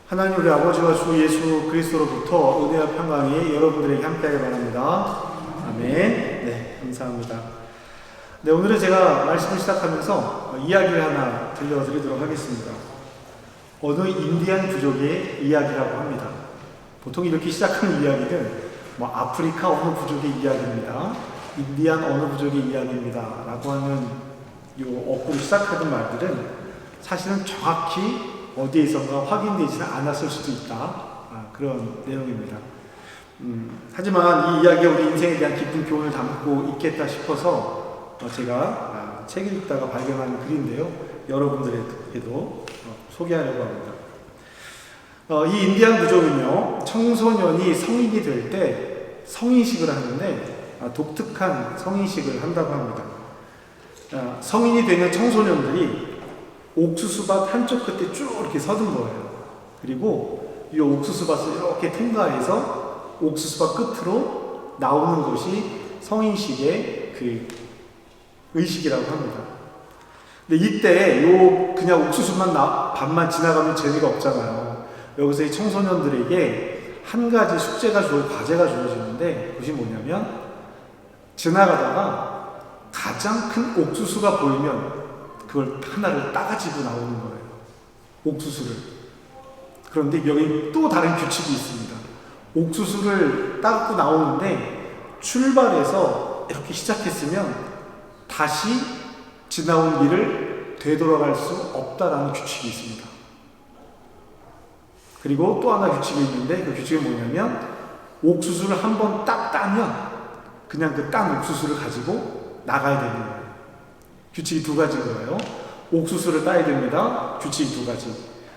하나님 우리 아버지와 주 예수 그리스도로부터 은혜와 평강이 여러분들에게 함께하길 바랍니다. 아멘. 네, 감사합니다. 네, 오늘은 제가 말씀을 시작하면서 이야기를 하나 들려드리도록 하겠습니다. 어느 인디안 부족의 이야기라고 합니다. 보통 이렇게 시작하는 이야기는 아프리카 어느 부족의 이야기입니다. 인디안 어느 부족의 이야기입니다. 라고 하는 요 어구로 시작하는 말들은 사실은 정확히 어디에선가 확인되지는 않았을 수도 있다. 그런 내용입니다. 하지만 이 이야기가 우리 인생에 대한 깊은 교훈을 담고 있겠다 싶어서 제가 책을 읽다가 발견한 글인데요. 여러분들에게도 소개하려고 합니다. 이 인디안 부족은요, 청소년이 성인이 될 때 성인식을 하는데 독특한 성인식을 한다고 합니다. 성인이 되는 청소년들이 옥수수밭 한쪽 끝에 쭉 이렇게 서든 거예요. 그리고 이 옥수수밭을 이렇게 통과해서 옥수수밭 끝으로 나오는 것이 성인식의 그 의식이라고 합니다. 근데 이때 그냥 옥수수밭만 지나가면 재미가 없잖아요. 여기서 이 청소년들에게 한 가지 과제가 주어지는데 그것이 뭐냐면 지나가다가 가장 큰 옥수수가 보이면 그걸 하나를 따가지고 나오는 거예요. 옥수수를. 그런데 여기 또 다른 규칙이 있습니다. 옥수수를 따고 나오는데 출발해서 이렇게 시작했으면 다시 지나온 길을 되돌아갈 수 없다라는 규칙이 있습니다. 그리고 또 하나 규칙이 있는데 그 규칙이 뭐냐면 옥수수를 한번 딱 따면 그냥 그 딴 옥수수를 가지고 나가야 되는 거예요. 규칙이 두 가지인 거예요. 옥수수를 따야 됩니다. 규칙이 두 가지.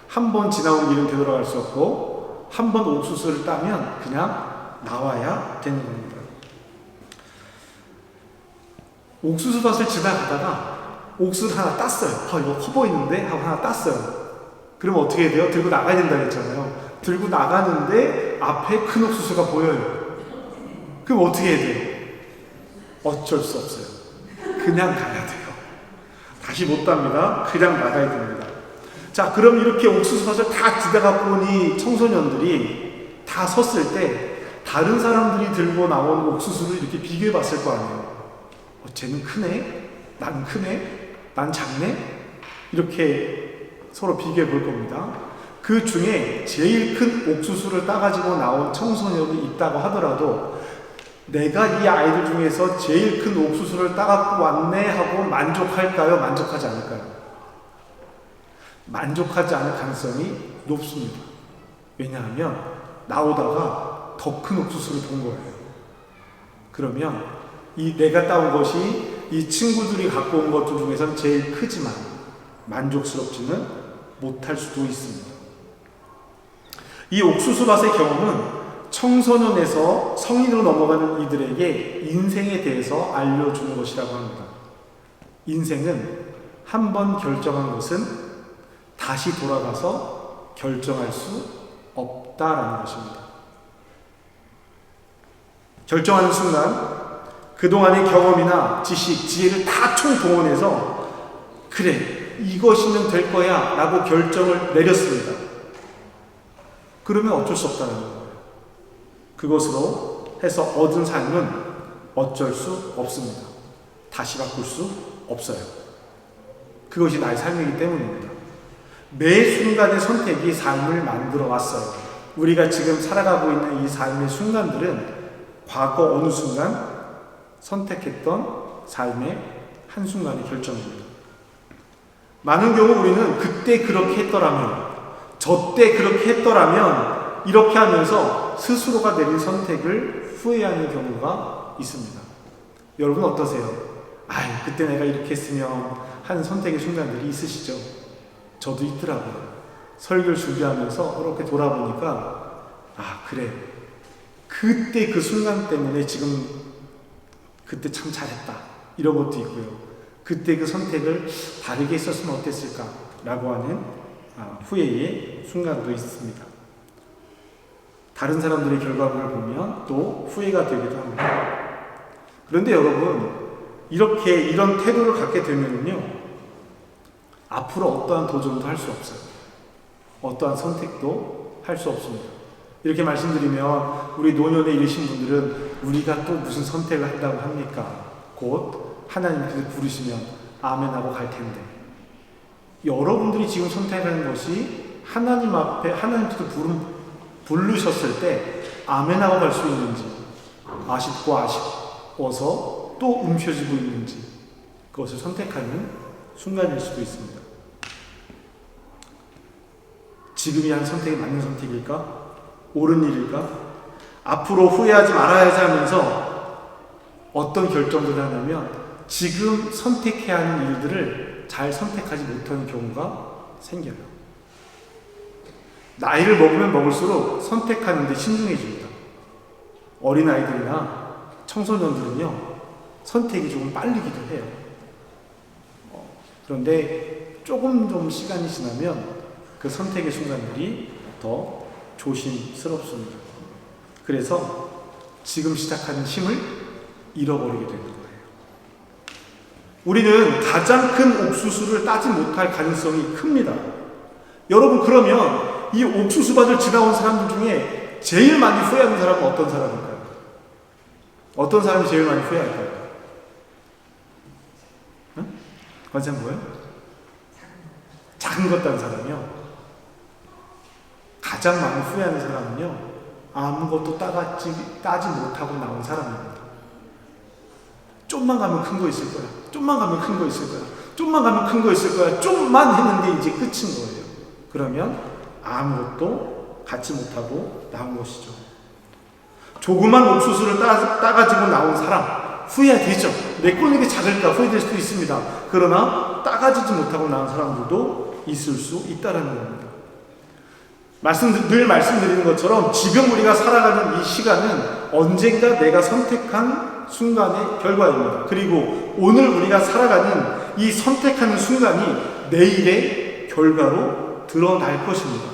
한 번 지나온 길은 되돌아갈 수 없고 한 번 옥수수를 따면 그냥 나와야 되는 겁니다. 옥수수밭을 지나가다가 옥수수를 하나 땄어요. 이거 커 보이는데? 하고 하나 땄어요. 그럼 어떻게 해야 돼요? 들고 나가야 된다 했잖아요. 들고 나가는데 앞에 큰 옥수수가 보여요. 그럼 어떻게 해야 돼요? 어쩔 수 없어요. 그냥 가야 돼요. 다시 못 답니다. 그냥 나가야 됩니다. 자, 그럼 이렇게 옥수수밭을 다 지나가고 오니 청소년들이 다 섰을 때 다른 사람들이 들고 나온 옥수수를 이렇게 비교해 봤을 거 아니에요. 쟤는 크네? 난 크네? 난 작네? 이렇게 서로 비교해 볼 겁니다. 그 중에 제일 큰 옥수수를 따가지고 나온 청소년이 있다고 하더라도 내가 이 아이들 중에서 제일 큰 옥수수를 따갖고 왔네 하고 만족할까요? 만족하지 않을까요? 만족하지 않을 가능성이 높습니다. 왜냐하면 나오다가 더 큰 옥수수를 본 거예요. 그러면 이 내가 따온 것이 이 친구들이 갖고 온 것들 중에서는 제일 크지만 만족스럽지는 못할 수도 있습니다. 이 옥수수밭의 경험은 청소년에서 성인으로 넘어가는 이들에게 인생에 대해서 알려주는 것이라고 합니다. 인생은 한 번 결정한 것은 다시 돌아가서 결정할 수 없다라는 것입니다. 결정하는 순간 그동안의 경험이나 지식, 지혜를 다 총동원해서 그래, 이것이면 될 거야 라고 결정을 내렸습니다. 그러면 어쩔 수 없다는 거예요. 그것으로 해서 얻은 삶은 어쩔 수 없습니다. 다시 바꿀 수 없어요. 그것이 나의 삶이기 때문입니다. 매 순간의 선택이 삶을 만들어 왔어요. 우리가 지금 살아가고 있는 이 삶의 순간들은 과거 어느 순간 선택했던 삶의 한순간의 결정입니다. 많은 경우 우리는 그때 그렇게 했더라면, 저때 그렇게 했더라면 이렇게 하면서 스스로가 내린 선택을 후회하는 경우가 있습니다. 여러분 어떠세요? 그때 내가 이렇게 했으면 하는 선택의 순간들이 있으시죠? 저도 있더라고요. 설교를 준비하면서 이렇게 돌아보니까 그래, 그때 그 순간 때문에 지금 그때 참 잘했다 이런 것도 있고요. 그때 그 선택을 다르게 했었으면 어땠을까 라고 하는 후회의 순간도 있습니다. 다른 사람들의 결과물을 보면 또 후회가 되기도 합니다. 그런데 여러분, 이런 태도를 갖게 되면요, 앞으로 어떠한 도전도 할 수 없어요. 어떠한 선택도 할 수 없습니다. 이렇게 말씀드리면 우리 노년에 이르신 분들은 우리가 또 무슨 선택을 한다고 합니까? 곧 하나님께서 부르시면 아멘하고 갈 텐데, 여러분들이 지금 선택하는 것이 하나님 앞에 하나님께서 부르셨을 때 아멘하고 갈 수 있는지, 아쉬워서 또 움켜쥐고 있는지, 그것을 선택하는 순간일 수도 있습니다. 지금이 한 선택이 맞는 선택일까? 옳은 일일까? 앞으로 후회하지 말아야지 하면서 어떤 결정들을 하냐면 지금 선택해야 하는 일들을 잘 선택하지 못하는 경우가 생겨요. 나이를 먹으면 먹을수록 선택하는 데 신중해집니다. 어린아이들이나 청소년들은요, 선택이 조금 빨리기도 해요. 그런데 조금 좀 시간이 지나면 그 선택의 순간들이 더 조심스럽습니다. 그래서 지금 시작하는 힘을 잃어버리게 되는 거예요. 우리는 가장 큰 옥수수를 따지 못할 가능성이 큽니다. 여러분, 그러면 이 옥수수밭을 지나온 사람들 중에 제일 많이 후회하는 사람은 어떤 사람일까요? 어떤 사람이 제일 많이 후회할까요? 응? 관상 뭐예요? 작은 것 딴 사람이요. 가장 많이 후회하는 사람은요, 아무것도 따지 못하고 나온 사람입니다. 좀만 가면 큰 거 있을 거야. 좀만 가면 큰 거 있을 거야. 좀만 가면 큰 거 있을 거야. 좀만 했는데 이제 끝인 거예요. 그러면 아무것도 갖지 못하고 나온 것이죠. 조그만 옥수수를 따가지고 나온 사람, 후회되죠. 내 꼴이 작을까 후회될 수도 있습니다. 그러나 따가지지 못하고 나온 사람들도 있을 수 있다는 겁니다. 늘 말씀드리는 것처럼 지금 우리가 살아가는 이 시간은 언젠가 내가 선택한 순간의 결과입니다. 그리고 오늘 우리가 살아가는 이 선택하는 순간이 내일의 결과로 드러날 것입니다.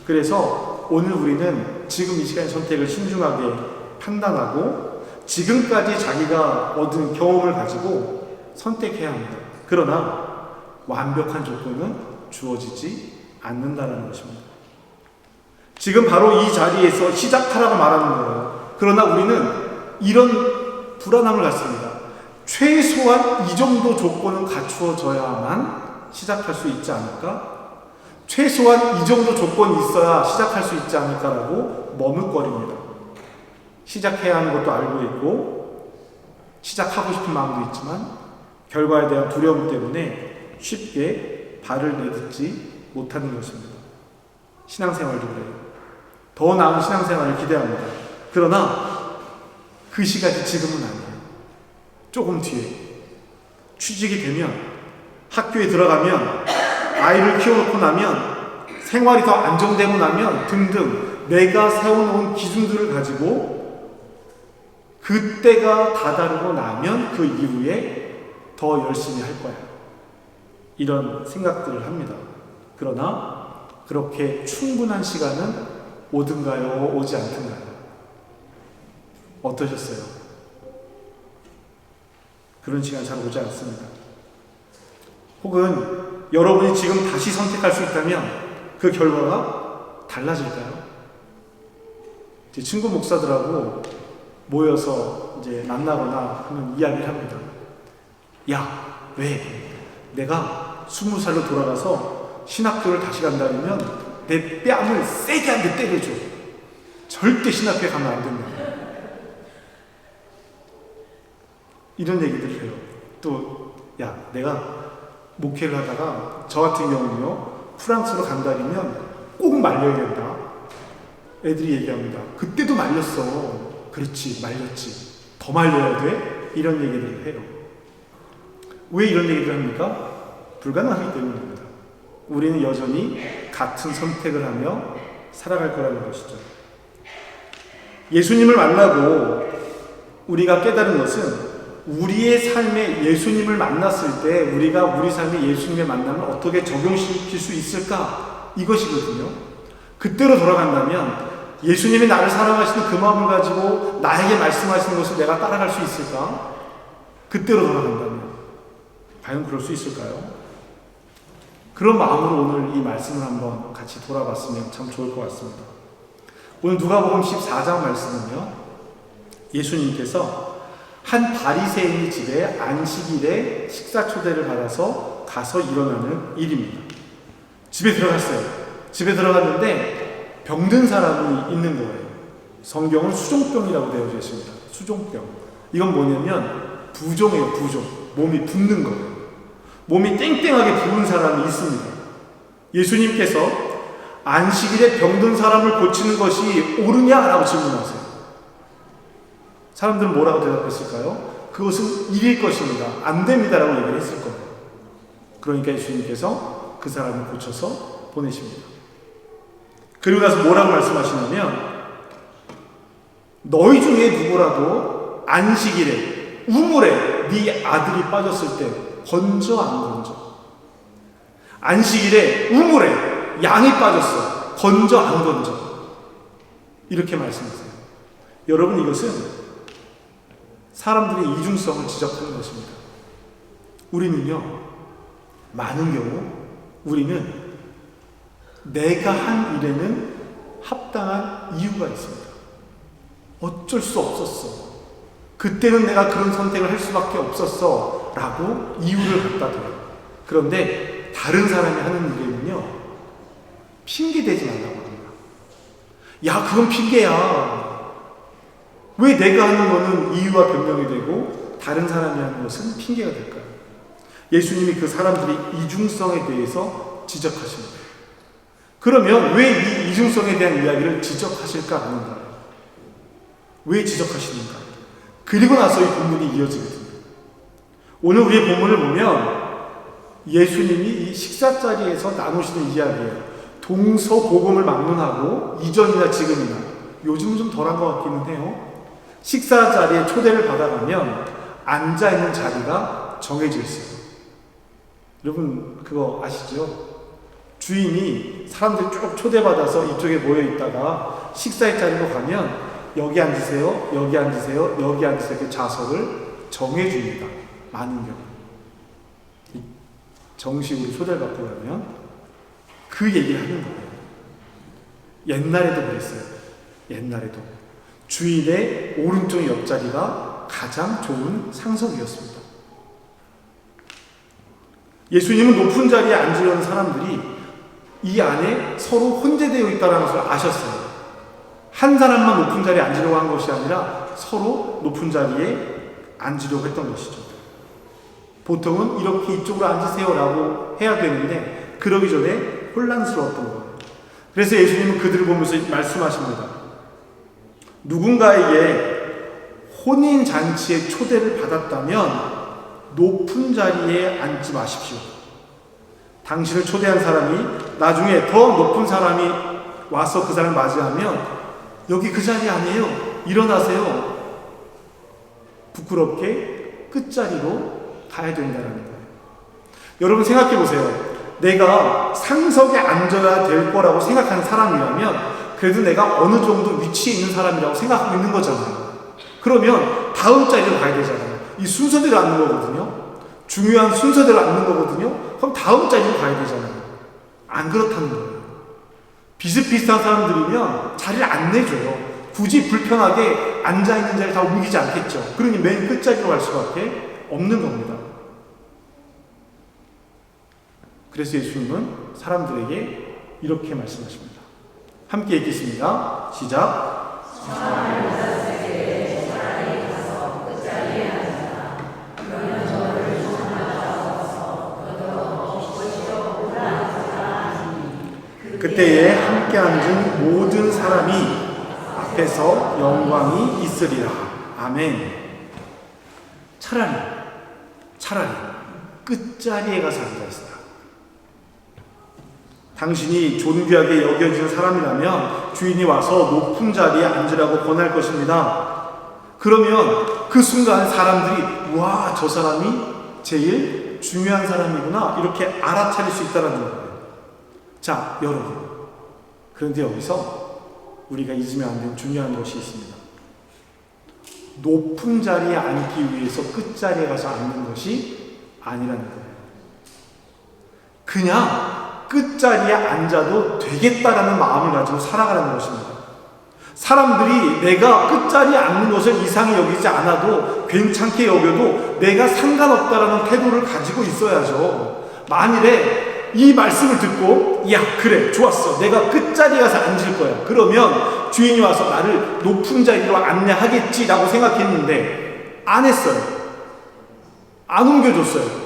그래서 오늘 우리는 지금 이 시간의 선택을 신중하게 판단하고 지금까지 자기가 얻은 경험을 가지고 선택해야 합니다. 그러나 완벽한 조건은 주어지지 않는다는 것입니다. 지금 바로 이 자리에서 시작하라고 말하는 거예요. 그러나 우리는 이런 불안함을 갖습니다. 최소한 이 정도 조건은 갖추어져야만 시작할 수 있지 않을까? 최소한 이 정도 조건이 있어야 시작할 수 있지 않을까라고 머뭇거립니다. 시작해야 하는 것도 알고 있고 시작하고 싶은 마음도 있지만 결과에 대한 두려움 때문에 쉽게 발을 내딛지 못하는 것입니다. 신앙생활도 그래요. 더 나은 신앙생활을 기대합니다. 그러나 그 시간이 지금은 아니에요. 조금 뒤에 취직이 되면, 학교에 들어가면, 아이를 키워놓고 나면, 생활이 더 안정되고 나면 등등 내가 세워놓은 기준들을 가지고 그때가 다다르고 나면 그 이후에 더 열심히 할 거야. 이런 생각들을 합니다. 그러나 그렇게 충분한 시간은 오든가요? 오지 않든가요? 어떠셨어요? 그런 시간 잘 오지 않습니다. 혹은 여러분이 지금 다시 선택할 수 있다면 그 결과가 달라질까요? 제 친구 목사들하고 모여서 이제 만나거나 하면 이야기를 합니다. 야, 왜? 내가 20살로 돌아가서 신학교를 다시 간다면 내 뺨을 세게 한 대 때려줘. 절대 신학교에 가면 안 된다. 이런 얘기들을 해요. 또, 야, 내가 목회를 하다가 저 같은 경우는요, 프랑스로 간다면 꼭 말려야 된다. 애들이 얘기합니다. 그때도 말렸어. 그렇지, 말렸지. 더 말려야 돼? 이런 얘기들을 해요. 왜 이런 얘기를 합니까? 불가능하기 때문입니다. 우리는 여전히 같은 선택을 하며 살아갈 거라는 것이죠. 예수님을 만나고 우리가 깨달은 것은 우리의 삶에 예수님을 만났을 때 우리가 우리 삶에 예수님의 만남을 어떻게 적용시킬 수 있을까? 이것이거든요. 그때로 돌아간다면 예수님이 나를 사랑하시는 그 마음을 가지고 나에게 말씀하시는 것을 내가 따라갈 수 있을까? 그때로 돌아간다면 과연 그럴 수 있을까요? 그런 마음으로 오늘 이 말씀을 한번 같이 돌아봤으면 참 좋을 것 같습니다. 오늘 누가복음 14장 말씀은요, 예수님께서 한 바리새인의 집에 안식일에 식사 초대를 받아서 가서 일어나는 일입니다. 집에 들어갔어요. 집에 들어갔는데 병든 사람이 있는 거예요. 성경은 수종병이라고 되어져 있습니다. 수종병. 이건 뭐냐면 부종이에요. 부종. 몸이 붓는 거예요. 몸이 땡땡하게 부은 사람이 있습니다. 예수님께서 안식일에 병든 사람을 고치는 것이 옳으냐라고 질문하세요. 사람들은 뭐라고 대답했을까요? 그것은 일일 것입니다. 안 됩니다라고 얘기를 했을 거예요. 그러니까 예수님께서 그 사람을 고쳐서 보내십니다. 그리고 나서 뭐라고 말씀하시냐면, 너희 중에 누구라도 안식일에 우물에 네 아들이 빠졌을 때 건져 안 건져? 안식일에 우물에 양이 빠졌어. 건져 안 건져? 이렇게 말씀하세요. 여러분, 이것은 사람들의 이중성을 지적하는 것입니다. 우리는요, 많은 경우 우리는 내가 한 일에는 합당한 이유가 있습니다. 어쩔 수 없었어. 그때는 내가 그런 선택을 할 수밖에 없었어. 라고 이유를 갖다 대요. 그런데 다른 사람이 하는 일에는요, 핑계 대지 말라고 합니다. 야, 그건 핑계야. 왜 내가 하는 거는 이유와 변명이 되고 다른 사람이 하는 것은 핑계가 될까요? 예수님이 그 사람들의 이중성에 대해서 지적하십니다. 그러면 왜 이 이중성에 대한 이야기를 지적하실까 하는 거예요. 왜 지적하시는가? 그리고 나서 이 본문이 이어지게 됩니다. 오늘 우리의 본문을 보면 예수님이 이 식사 자리에서 나누시는 이야기예요. 동서복음을 막론하고 이전이나 지금이나, 요즘은 좀 덜한 것 같기는 해요. 식사 자리에 초대를 받아가면 앉아있는 자리가 정해져 있어요. 여러분 그거 아시죠? 주인이 사람들 쭉 초대받아서 이쪽에 모여있다가 식사의 자리로 가면 여기 앉으세요, 여기 앉으세요, 여기 앉으세요, 이렇게 좌석을 정해줍니다. 많은 경우. 정식으로 초대를 받고 가면 그 얘기를 하는 거예요. 옛날에도 그랬어요. 옛날에도 주인의 오른쪽 옆자리가 가장 좋은 상석이었습니다. 예수님은 높은 자리에 앉으려는 사람들이 이 안에 서로 혼재되어 있다는 것을 아셨어요. 한 사람만 높은 자리에 앉으려고 한 것이 아니라 서로 높은 자리에 앉으려고 했던 것이죠. 보통은 이렇게 이쪽으로 앉으세요라고 해야 되는데 그러기 전에 혼란스러웠던 거예요. 그래서 예수님은 그들을 보면서 말씀하십니다. 누군가에게 혼인잔치에 초대를 받았다면 높은 자리에 앉지 마십시오. 당신을 초대한 사람이 나중에 더 높은 사람이 와서 그 사람을 맞이하면 여기 그 자리 아니에요. 일어나세요. 부끄럽게 끝자리로 가야 된다는 거예요. 여러분 생각해 보세요. 내가 상석에 앉아야 될 거라고 생각하는 사람이라면 그래도 내가 어느 정도 위치에 있는 사람이라고 생각하고 있는 거잖아요. 그러면 다음 자리로 가야 되잖아요. 이 순서대로 앉는 거거든요. 중요한 순서대로 앉는 거거든요. 그럼 다음 자리로 가야 되잖아요. 안 그렇다는 거예요. 비슷비슷한 사람들이면 자리를 안 내줘요. 굳이 불편하게 앉아있는 자리 다 옮기지 않겠죠. 그러니 맨 끝자리로 갈 수밖에 없는 겁니다. 그래서 예수님은 사람들에게 이렇게 말씀하십니다. 함께 읽겠습니다. 시작. 그때에 함께 앉은 모든 사람이 앞에서 영광이 있으리라. 아멘. 차라리 끝자리에 가서 앉아있어라. 당신이 존귀하게 여겨지는 사람이라면 주인이 와서 높은 자리에 앉으라고 권할 것입니다. 그러면 그 순간 사람들이 와, 저 사람이 제일 중요한 사람이구나 이렇게 알아차릴 수 있다는 거예요. 자, 여러분, 그런데 여기서 우리가 잊으면 안 되는 중요한 것이 있습니다. 높은 자리에 앉기 위해서 끝자리에 가서 앉는 것이 아니라는 거예요. 그냥 끝자리에 앉아도 되겠다라는 마음을 가지고 살아가는 것입니다. 사람들이 내가 끝자리에 앉는 것을 이상히 여기지 않아도 괜찮게 여겨도 내가 상관없다라는 태도를 가지고 있어야죠. 만일에 이 말씀을 듣고 야 그래 좋았어 내가 끝자리에 가서 앉을 거야 그러면 주인이 와서 나를 높은 자리로 안내하겠지라고 생각했는데 안 했어요. 안 옮겨줬어요.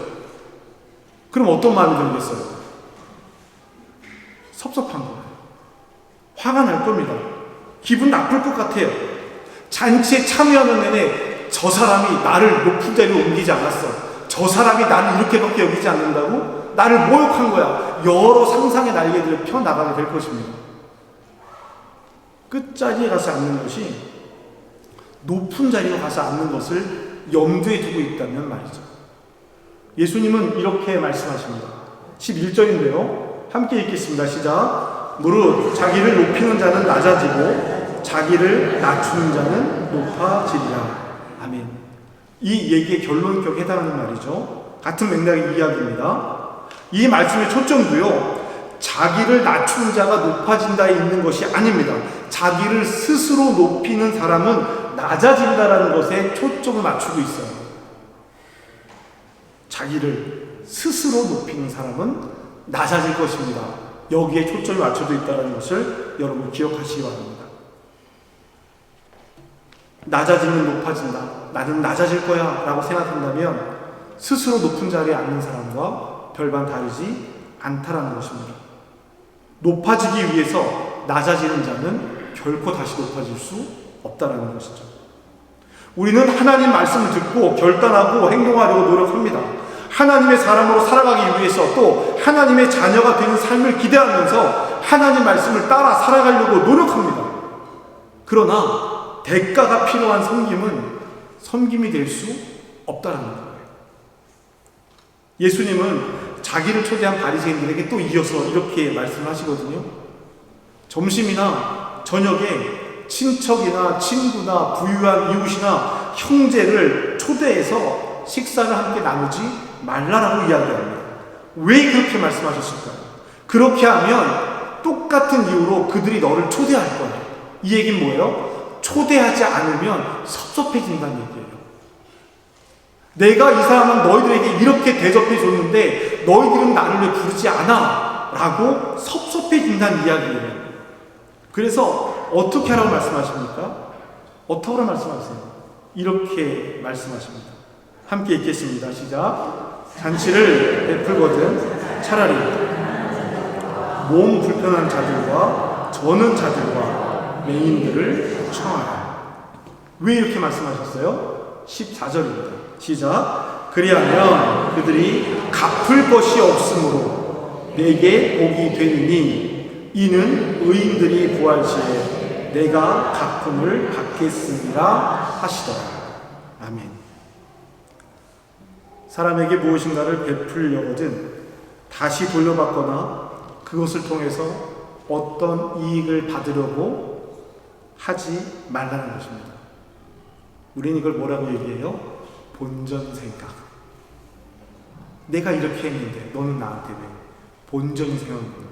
그럼 어떤 마음이 들겠어요? 섭섭한 거예요. 화가 날 겁니다. 기분 나쁠 것 같아요. 잔치에 참여하는 내내 저 사람이 나를 높은 자리로 옮기지 않았어. 저 사람이 나를 이렇게밖에 여기지 않는다고? 나를 모욕한 거야. 여러 상상의 날개들을 펴나가게 될 것입니다. 끝자리에 가서 앉는 것이 높은 자리로 가서 앉는 것을 염두에 두고 있다면 말이죠. 예수님은 이렇게 말씀하십니다. 11절인데요. 함께 읽겠습니다. 시작. 무릇 자기를 높이는 자는 낮아지고 자기를 낮추는 자는 높아지리라. 아멘. 이 얘기의 결론격에 해당하는 말이죠. 같은 맥락의 이야기입니다. 이 말씀의 초점도요. 자기를 낮추는 자가 높아진다에 있는 것이 아닙니다. 자기를 스스로 높이는 사람은 낮아진다라는 것에 초점을 맞추고 있어요. 자기를 스스로 높이는 사람은 낮아질 것입니다. 여기에 초점이 맞춰져 있다는 것을 여러분 기억하시기 바랍니다. 낮아지면 높아진다. 나는 낮아질 거야 라고 생각한다면 스스로 높은 자리에 앉는 사람과 별반 다르지 않다라는 것입니다. 높아지기 위해서 낮아지는 자는 결코 다시 높아질 수 없다라는 것이죠. 우리는 하나님 말씀을 듣고 결단하고 행동하려고 노력합니다. 하나님의 사람으로 살아가기 위해서 또 하나님의 자녀가 되는 삶을 기대하면서 하나님 말씀을 따라 살아가려고 노력합니다. 그러나 대가가 필요한 섬김은 섬김이 될 수 없다는 거예요. 예수님은 자기를 초대한 바리새인들에게 또 이어서 이렇게 말씀하시거든요. 점심이나 저녁에 친척이나 친구나 부유한 이웃이나 형제를 초대해서 식사를 함께 나누지 말라라고 이야기합니다. 왜 그렇게 말씀하셨을까요? 그렇게 하면 똑같은 이유로 그들이 너를 초대할 거야. 이 얘기는 뭐예요? 초대하지 않으면 섭섭해진다는 얘기예요. 내가 이 사람은 너희들에게 이렇게 대접해 줬는데 너희들은 나를 왜 부르지 않아? 라고 섭섭해진다는 이야기예요. 그래서 어떻게 하라고 말씀하십니까? 어떻게 하라고 말씀하세요? 이렇게 말씀하십니다. 함께 읽겠습니다. 시작. 잔치를 베풀거든 차라리 몸 불편한 자들과 저는 자들과 맹인들을 청하라. 왜 이렇게 말씀하셨어요? 14절입니다. 시작. 그리하면 그들이 갚을 것이 없으므로 내게 복이 되느니 이는 의인들이 부활 시에 내가 갚음을 받겠습니다 하시더라. 아멘. 사람에게 무엇인가를 베풀려거든 다시 돌려받거나 그것을 통해서 어떤 이익을 받으려고 하지 말라는 것입니다. 우리는 이걸 뭐라고 얘기해요? 본전 생각. 내가 이렇게 했는데 너는 나한테 왜 본전 생각을 하는 거야?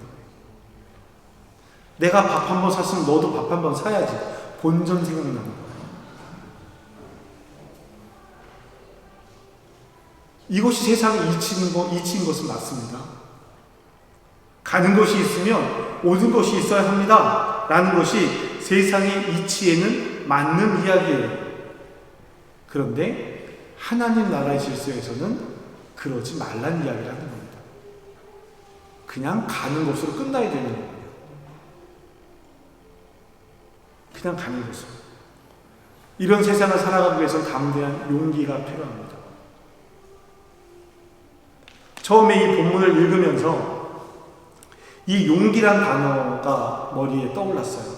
내가 밥 한 번 샀으면 너도 밥 한 번 사야지. 본전 생각나는 거야. 이것이 세상의 이치인 것은 맞습니다. 가는 것이 있으면 오는 것이 있어야 합니다. 라는 것이 세상의 이치에는 맞는 이야기예요. 그런데 하나님 나라의 질서에서는 그러지 말라는 이야기를 하는 겁니다. 그냥 가는 것으로 끝나야 되는 거예요. 그냥 가는 것으로. 이런 세상을 살아가기 위해서는 담대한 용기가 필요합니다. 처음에 이 본문을 읽으면서 이 용기란 단어가 머리에 떠올랐어요.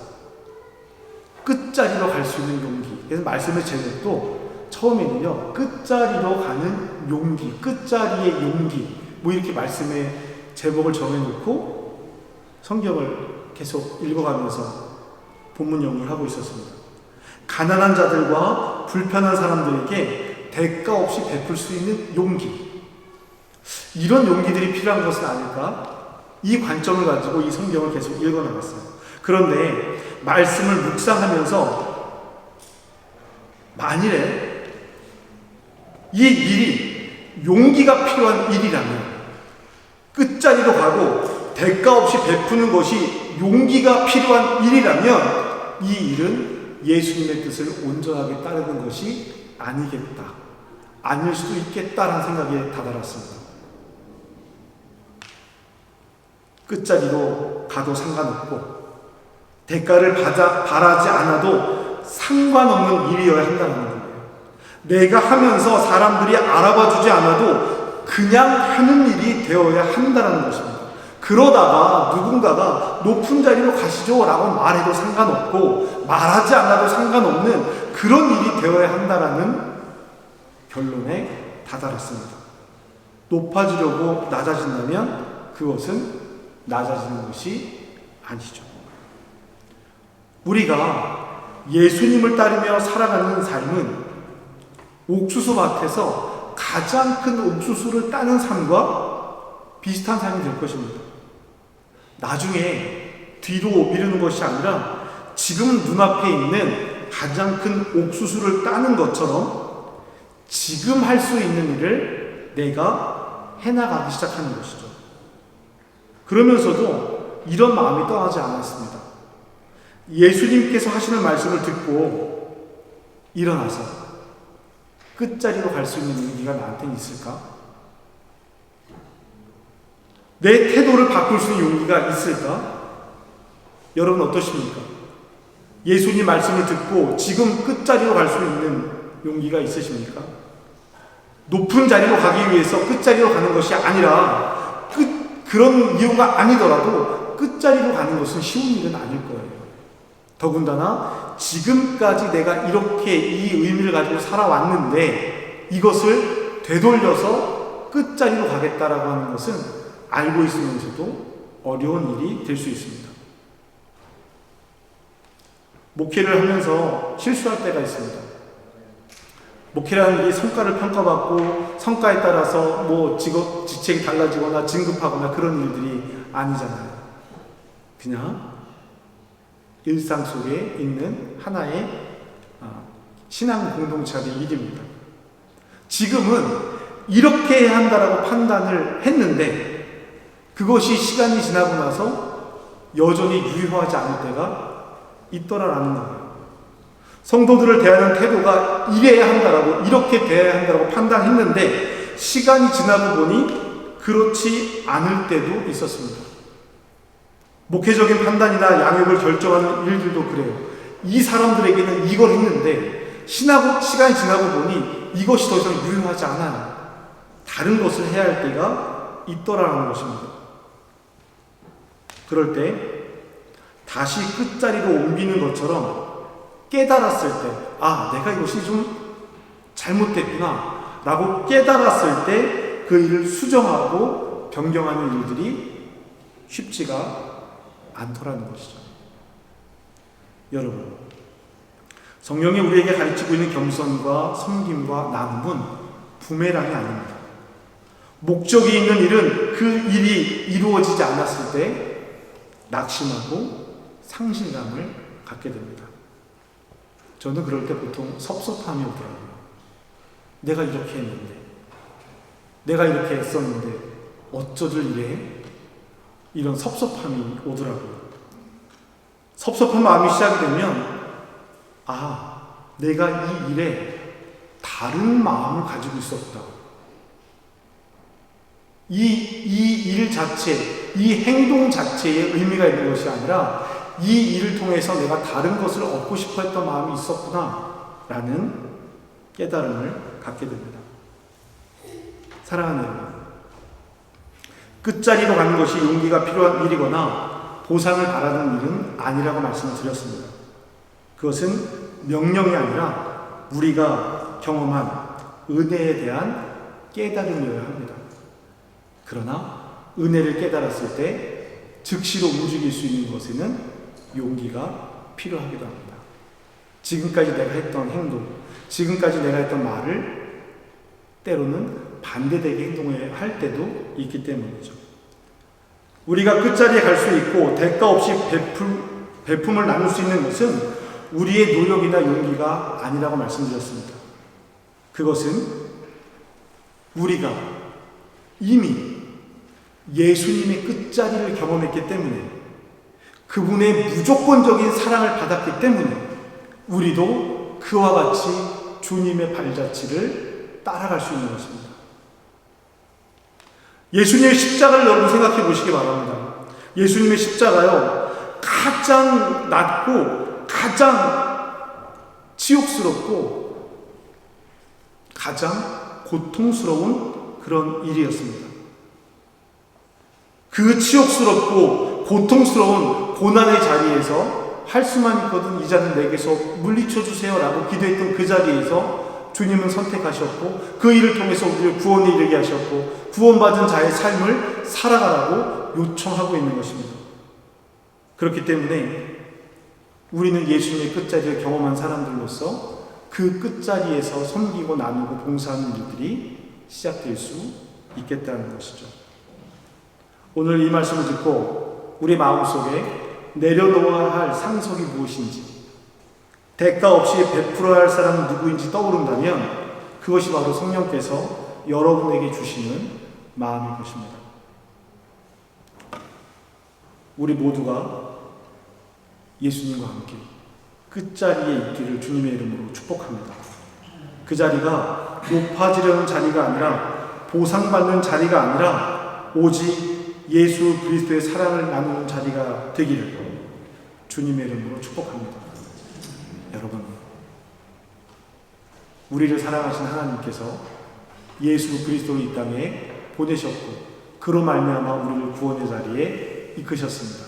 끝자리로 갈 수 있는 용기. 그래서 말씀의 제목도 처음에는요, 끝자리로 가는 용기, 끝자리의 용기, 뭐 이렇게 말씀의 제목을 정해놓고 성경을 계속 읽어가면서 본문 연구를 하고 있었습니다. 가난한 자들과 불편한 사람들에게 대가 없이 베풀 수 있는 용기. 이런 용기들이 필요한 것은 아닐까? 이 관점을 가지고 이 성경을 계속 읽어나갔어요. 그런데 말씀을 묵상하면서 만일에 이 일이 용기가 필요한 일이라면, 끝자리로 가고 대가 없이 베푸는 것이 용기가 필요한 일이라면, 이 일은 예수님의 뜻을 온전하게 따르는 것이 아니겠다, 아닐 수도 있겠다라는 생각에 다다랐습니다. 끝자리로 가도 상관없고 대가를 바라지 않아도 상관없는 일이어야 한다는 거예요. 내가 하면서 사람들이 알아봐 주지 않아도 그냥 하는 일이 되어야 한다는 것입니다. 그러다가 누군가가 높은 자리로 가시죠 라고 말해도 상관없고 말하지 않아도 상관없는 그런 일이 되어야 한다는 결론에 다다랐습니다. 높아지려고 낮아진다면 그것은 낮아지는 것이 아니죠. 우리가 예수님을 따르며 살아가는 삶은 옥수수밭에서 가장 큰 옥수수를 따는 삶과 비슷한 삶이 될 것입니다. 나중에 뒤로 미루는 것이 아니라 지금 눈앞에 있는 가장 큰 옥수수를 따는 것처럼 지금 할 수 있는 일을 내가 해나가기 시작하는 것이죠. 그러면서도 이런 마음이 떠나지 않았습니다. 예수님께서 하시는 말씀을 듣고 일어나서 끝자리로 갈 수 있는 용기가 나한테 있을까? 내 태도를 바꿀 수 있는 용기가 있을까? 여러분 어떠십니까? 예수님 말씀을 듣고 지금 끝자리로 갈 수 있는 용기가 있으십니까? 높은 자리로 가기 위해서 끝자리로 가는 것이 아니라 그런 이유가 아니더라도 끝자리로 가는 것은 쉬운 일은 아닐 거예요. 더군다나 지금까지 내가 이렇게 이 의미를 가지고 살아왔는데 이것을 되돌려서 끝자리로 가겠다라고 하는 것은 알고 있으면서도 어려운 일이 될 수 있습니다. 목회를 하면서 실수할 때가 있습니다. 목회라는 게 성과를 평가받고 성과에 따라서 뭐 직책이 달라지거나 진급하거나 그런 일들이 아니잖아요. 그냥 일상 속에 있는 하나의 신앙 공동체의 일입니다. 지금은 이렇게 해야 한다라고 판단을 했는데 그것이 시간이 지나고 나서 여전히 유효하지 않을 때가 있더라라는 거예요. 성도들을 대하는 태도가 이래야 한다라고, 이렇게 대해야 한다라고 판단했는데 시간이 지나고 보니 그렇지 않을 때도 있었습니다. 목회적인 판단이나 양육을 결정하는 일들도 그래요. 이 사람들에게는 이걸 했는데 시간이 지나고 보니 이것이 더 이상 유효하지 않아요. 다른 것을 해야 할 때가 있더라는 것입니다. 그럴 때 다시 끝자리로 옮기는 것처럼 깨달았을 때, 내가 이것이 좀 잘못됐구나 라고 깨달았을 때 그 일을 수정하고 변경하는 일들이 쉽지가 않더라는 것이죠. 여러분, 성령이 우리에게 가르치고 있는 겸손과 섬김과 나눔은 부메랑이 아닙니다. 목적이 있는 일은 그 일이 이루어지지 않았을 때 낙심하고 상실감을 갖게 됩니다. 저는 그럴 때 보통 섭섭함이 오더라고요. 내가 이렇게 했는데, 내가 이렇게 했었는데 어쩌들 이래? 이런 섭섭함이 오더라고요. 섭섭한 마음이 시작이 되면 내가 이 일에 다른 마음을 가지고 있었다. 이 일 자체, 이 행동 자체에 의미가 있는 것이 아니라 이 일을 통해서 내가 다른 것을 얻고 싶어 했던 마음이 있었구나 라는 깨달음을 갖게 됩니다. 사랑하는 여러분, 끝자리로 가는 것이 용기가 필요한 일이거나 보상을 바라는 일은 아니라고 말씀을 드렸습니다. 그것은 명령이 아니라 우리가 경험한 은혜에 대한 깨달음이어야 합니다. 그러나 은혜를 깨달았을 때 즉시로 움직일 수 있는 것에는 용기가 필요하기도 합니다. 지금까지 내가 했던 행동, 지금까지 내가 했던 말을 때로는 반대되게 행동할 때도 있기 때문이죠. 우리가 끝자리에 갈 수 있고 대가 없이 베품을 나눌 수 있는 것은 우리의 노력이나 용기가 아니라고 말씀드렸습니다. 그것은 우리가 이미 예수님의 끝자리를 경험했기 때문에, 그분의 무조건적인 사랑을 받았기 때문에 우리도 그와 같이 주님의 발자취를 따라갈 수 있는 것입니다. 예수님의 십자가를 여러분 생각해 보시기 바랍니다. 예수님의 십자가요, 가장 낮고 가장 치욕스럽고 가장 고통스러운 그런 일이었습니다. 그 치욕스럽고 고통스러운 고난의 자리에서 할 수만 있거든 이 자는 내게서 물리쳐 주세요 라고 기도했던 그 자리에서 주님은 선택하셨고, 그 일을 통해서 우리를 구원에 이르게 하셨고, 구원받은 자의 삶을 살아가라고 요청하고 있는 것입니다. 그렇기 때문에 우리는 예수님의 끝자리를 경험한 사람들로서 그 끝자리에서 섬기고 나누고 봉사하는 일들이 시작될 수 있겠다는 것이죠. 오늘 이 말씀을 듣고 우리 마음속에 내려놓아야 할 상석이 무엇인지, 대가 없이 베풀어야 할 사람은 누구인지 떠오른다면 그것이 바로 성령께서 여러분에게 주시는 마음일 것입니다. 우리 모두가 예수님과 함께 끝자리에 있기를 주님의 이름으로 축복합니다. 그 자리가 높아지려는 자리가 아니라, 보상받는 자리가 아니라 오직 예수 그리스도의 사랑을 나누는 자리가 되기를 주님의 이름으로 축복합니다. 여러분, 우리를 사랑하신 하나님께서 예수 그리스도를 이 땅에 보내셨고 그로 말미암아 우리를 구원의 자리에 이끄셨습니다.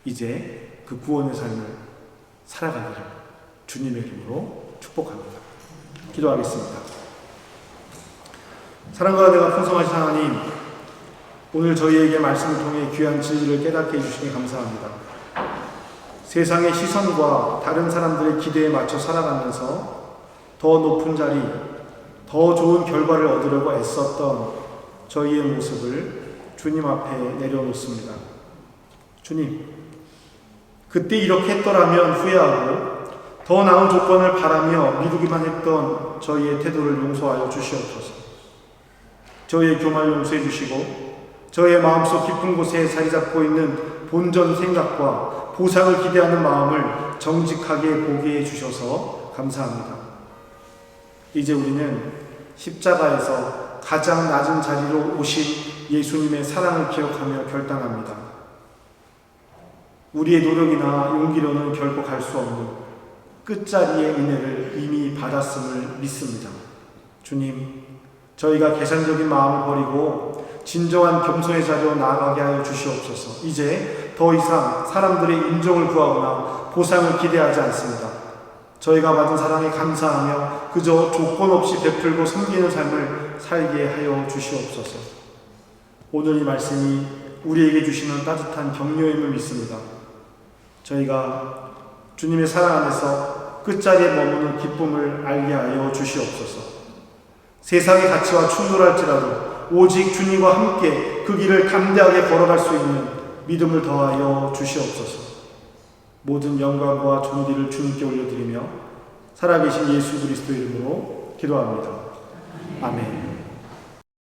이제 그 구원의 삶을 살아가기를 주님의 이름으로 축복합니다. 기도하겠습니다. 사랑과 은혜가 풍성하신 하나님, 오늘 저희에게 말씀을 통해 귀한 진리를 깨닫게 해주시니 감사합니다. 세상의 시선과 다른 사람들의 기대에 맞춰 살아가면서 더 높은 자리, 더 좋은 결과를 얻으려고 애썼던 저희의 모습을 주님 앞에 내려놓습니다. 주님, 그때 이렇게 했더라면 후회하고 더 나은 조건을 바라며 미루기만 했던 저희의 태도를 용서하여 주시옵소서. 저희의 교만을 용서해 주시고 저희의 마음속 깊은 곳에 자리 잡고 있는 본전 생각과 보상을 기대하는 마음을 정직하게 보게 해주셔서 감사합니다. 이제 우리는 십자가에서 가장 낮은 자리로 오신 예수님의 사랑을 기억하며 결단합니다. 우리의 노력이나 용기로는 결코 갈 수 없는 끝자리의 은혜를 이미 받았음을 믿습니다. 주님, 저희가 계산적인 마음을 버리고 진정한 겸손의 자리로 나아가게 하여 주시옵소서. 이제 더 이상 사람들의 인정을 구하거나 보상을 기대하지 않습니다. 저희가 받은 사랑에 감사하며 그저 조건 없이 베풀고 섬기는 삶을 살게 하여 주시옵소서. 오늘 이 말씀이 우리에게 주시는 따뜻한 격려임을 믿습니다. 저희가 주님의 사랑 안에서 끝자리에 머무는 기쁨을 알게 하여 주시옵소서. 세상의 가치와 충돌할지라도 오직 주님과 함께 그 길을 담대하게 걸어갈 수 있는 믿음을 더하여 주시옵소서. 모든 영광과 존귀를 주님께 올려드리며 살아계신 예수 그리스도 이름으로 기도합니다. 아멘.